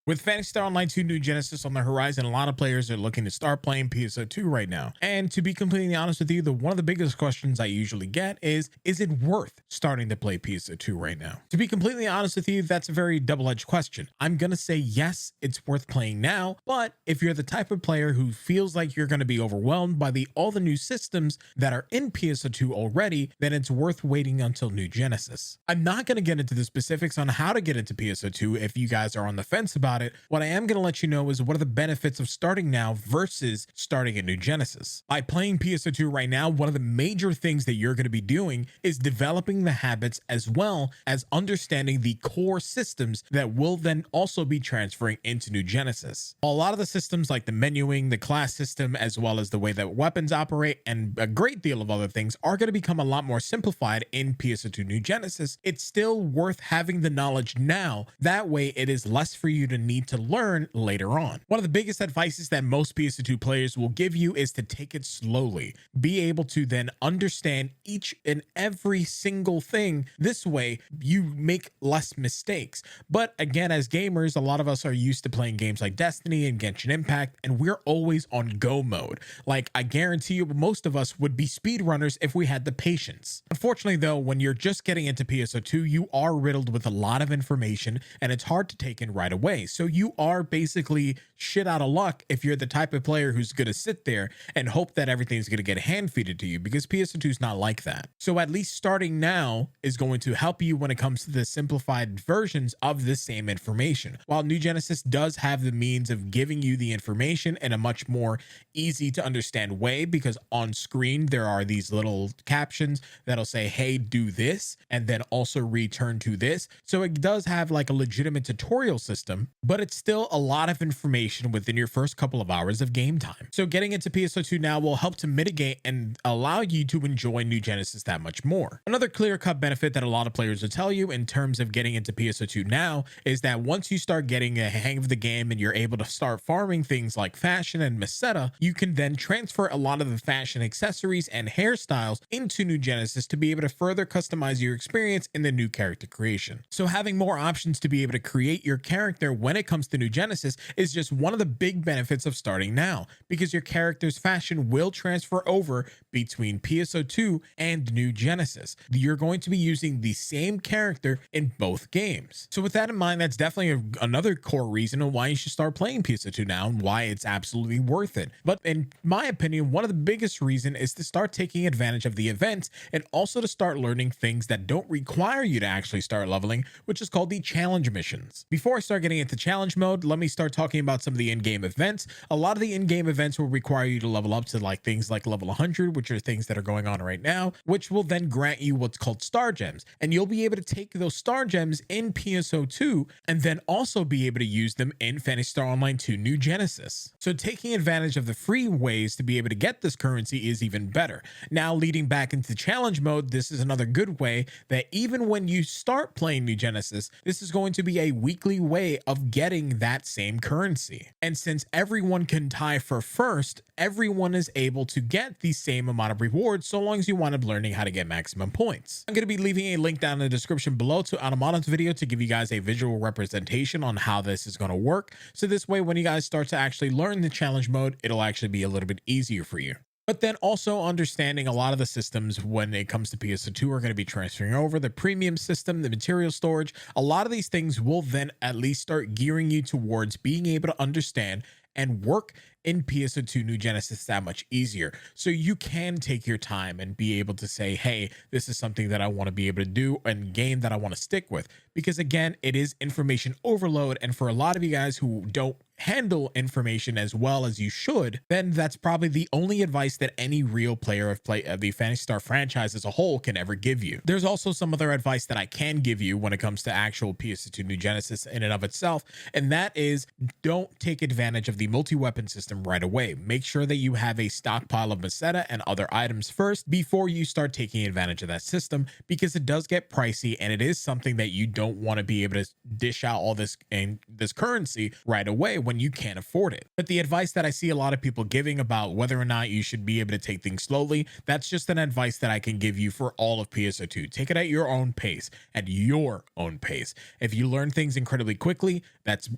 With Phantasy Star Online 2 New Genesis on the horizon, a lot of players are looking to start playing PSO2 right now. And to be completely honest with you, one of the biggest questions I usually get is it worth starting to play PSO2 right now? To be completely honest with you, that's a very double-edged question. I'm going to say yes, it's worth playing now, but if you're the type of player who feels like you're going to be overwhelmed by all the new systems that are in PSO2 already, then it's worth waiting until New Genesis. I'm not going to get into the specifics on how to get into PSO2 if you guys are on the fence about it. What I am going to let you know is what are the benefits of starting now versus starting a New Genesis. By playing PSO2 right now, one of the major things that you're going to be doing is developing the habits as well as understanding the core systems that will then also be transferring into New Genesis. A lot of the systems like the menuing, the class system, as well as the way that weapons operate, and a great deal of other things are going to become a lot more simplified in PSO2 New Genesis. It's still worth having the knowledge now. That way it is less for you to need to learn later on. One of the biggest advices that most PSO2 players will give you is to take it slowly. Be able to then understand each and every single thing. This way you make less mistakes. But again, as gamers, a lot of us are used to playing games like Destiny and Genshin Impact, and we're always on go mode. Like, I guarantee you most of us would be speedrunners if we had the patience. Unfortunately though, when you're just getting into PSO2, you are riddled with a lot of information and it's hard to take in right away. So you are basically shit out of luck if you're the type of player who's going to sit there and hope that everything's going to get hand-feeded to you, because PSO2 is not like that. So at least starting now is going to help you when it comes to the simplified versions of the same information. While New Genesis does have the means of giving you the information in a much more easy to understand way, because on screen there are these little captions that'll say, hey, do this, and then also return to this. So it does have like a legitimate tutorial system, but it's still a lot of information within your first couple of hours of game time. So getting into PSO2 now will help to mitigate and allow you to enjoy New Genesis that much more. Another clear-cut benefit that a lot of players will tell you in terms of getting into PSO2 now is that once you start getting a hang of the game and you're able to start farming things like fashion and Meseta, you can then transfer a lot of the fashion accessories and hairstyles into New Genesis to be able to further customize your experience in the new character creation. So having more options to be able to create your character when it comes to New Genesis is just one of the big benefits of starting now, because your character's fashion will transfer over between PSO2 and New Genesis. You're going to be using the same character in both games. So with that in mind, that's definitely another core reason on why you should start playing PSO2 now and why it's absolutely worth it. But in my opinion, one of the biggest reasons is to start taking advantage of the events and also to start learning things that don't require you to actually start leveling, which is called the challenge missions. Before I start getting into challenge mode, let me start talking about some of the in-game events. A lot of the in-game events will require you to level up to like things like level 100, which are things that are going on right now, which will then grant you what's called star gems. And you'll be able to take those star gems in PSO2 and then also be able to use them in Phantasy Star Online 2 New Genesis. So taking advantage of the free ways to be able to get this currency is even better. Now leading back into challenge mode, this is another good way that even when you start playing New Genesis, this is going to be a weekly way of getting that same currency. And since everyone can tie for first, everyone is able to get the same amount of rewards so long as you wind up learning how to get maximum points. I'm going to be leaving a link down in the description below to Automaton's video to give you guys a visual representation on how this is going to work. So this way, when you guys start to actually learn the challenge mode, it'll actually be a little bit easier for you. But then also understanding a lot of the systems when it comes to PSO2 are going to be transferring over. The premium system, the material storage, a lot of these things will then at least start gearing you towards being able to understand and work in PSO2 New Genesis that much easier. So you can take your time and be able to say, hey, this is something that I want to be able to do and game that I want to stick with. Because again, it is information overload. And for a lot of you guys who don't handle information as well as you should, then that's probably the only advice that any real player of the Phantasy Star franchise as a whole can ever give you. There's also some other advice that I can give you when it comes to actual PSO2 New Genesis in and of itself, and that is don't take advantage of the multi-weapon system system right away. Make sure that you have a stockpile of Meseta and other items first before you start taking advantage of that system, because it does get pricey and it is something that you don't want to be able to dish out all this and this currency right away when you can't afford it. But the advice that I see a lot of people giving about whether or not you should be able to take things slowly, that's just an advice that I can give you for all of PSO2. Take it at your own pace, at your own pace. If you learn things incredibly quickly, that's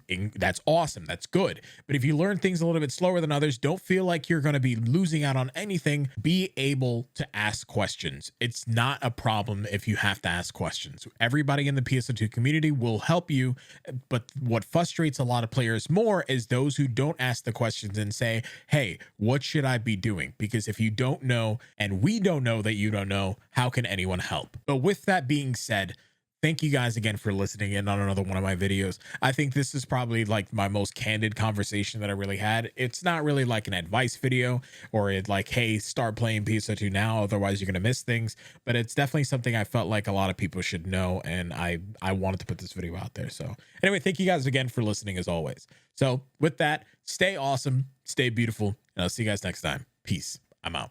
awesome, that's good. But if you learn things a little bit slower than others, don't feel like you're going to be losing out on anything. Be able to ask questions. It's not a problem if you have to ask questions. Everybody in the PSO2 community will help you, but what frustrates a lot of players more is those who don't ask the questions and say, hey, what should I be doing? Because if you don't know and we don't know that you don't know, how can anyone help? But with that being said, thank you guys again for listening in on another one of my videos. I think this is probably like my most candid conversation that I really had. It's not really like an advice video or it like, hey, start playing PSO2 now, otherwise you're going to miss things. But it's definitely something I felt like a lot of people should know. And I wanted to put this video out there. So anyway, thank you guys again for listening as always. So with that, stay awesome, stay beautiful, and I'll see you guys next time. Peace. I'm out.